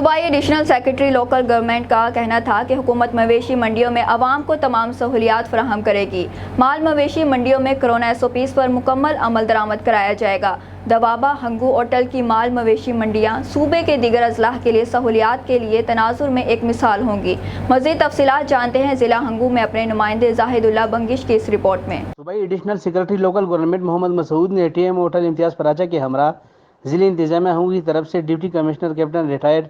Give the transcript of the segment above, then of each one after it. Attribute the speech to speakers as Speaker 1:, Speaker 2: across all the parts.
Speaker 1: सूबाई additional secretary local government का कहना था कि हुकूमत मवेशी मंडियों में आवाम को तमाम सहूलियात फराहम करेगी। माल मवेशी मंडियों में कोरोना SOPs पर मुकम्मल अमल दरामद कराया जाएगा। दवाबा, हंगू और टल की माल मवेशी मंडियाँ सूबे के दीगर अजलाह के लिए सहूलियात के लिए तनाजुर में एक मिसाल होंगी। मज़ीद तफसीलात जानते हैं ज़िला हंगू में अपने नुमाइंदे जाहिदुल्लाह बंगिश की इस रिपोर्ट में।
Speaker 2: सूबाई additional secretary local government Mohammad Masood ने TMO होटल इम्तियाज़ फराचा के हमरा ज़िले इंतजामिया हंगू की तरफ से deputy commissioner captain retired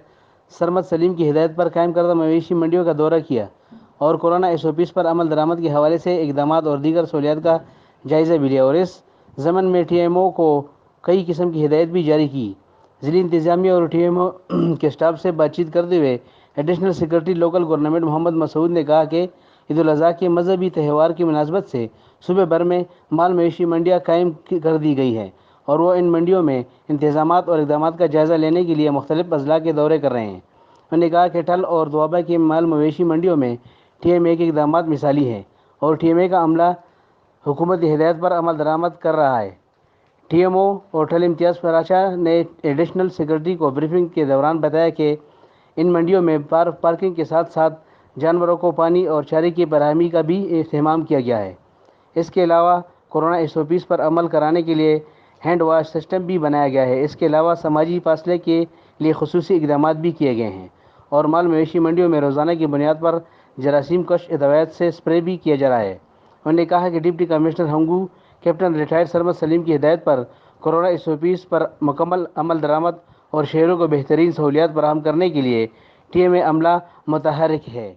Speaker 2: Sarmad Salim की हिदायत पर कायम करदा मवेशी मंडियों का दौरा किया और कोरोना SOPs पर अमल दरामद के हवाले से इकदाम और दीगर सहूलियात का जायज़ा भी लिया और इस ज़मन में TMO को कई किस्म की हिदायत भी जारी की। ज़िली इंतजामिया और TMO के स्टाफ से बातचीत करते हुए additional secretary local government Mohammad Masood ने कहा कि ईद उल अज़हा के मजहबी त्यौहार की मुनासबत से सूबे भर में माल मवेशी मंडियाँ कायम कर दी गई हैं और वो इन मंडियों में इंतजामात और इक़दाम का जायज़ा लेने के लिए मुख्तलिफ अजला के दौरे कर रहे हैं। उन्होंने कहा कि टल और दुआबा की माल मवेशी मंडियों में TMA के इक़दाम मिसाली हैं और TMA का अमला हुकूमत की हिदायत पर अमल दरामद कर रहा है। TMO और टल इम्तियाज़ फराचा ने एडिशनल सेक्रेटरी को ब्रीफिंग के दौरान बताया कि इन मंडियों में पार्किंग के साथ साथ जानवरों को पानी और चारे की फराहमी का भी एहतमाम किया गया है। इसके अलावा कोरोना SOPs पर अमल कराने के लिए हैंड वाश सिस्टम भी बनाया गया है। इसके अलावा समाजी फासले के लिए खुसूसी इक़दाम भी किए गए हैं और माल मवेशी मंडियों में रोज़ाना की बुनियाद पर जरासीम कश अदवात से स्प्रे भी किया जा रहा है। उन्होंने कहा कि deputy commissioner Hangu captain retired Sarmad Salim की हिदायत पर कोरोना SOPs पर मुकम्मल अमल दरामद और शहरों को बेहतरीन सहूलियात फराहम करने के लिए TMA अमला मुतहर्रिक है।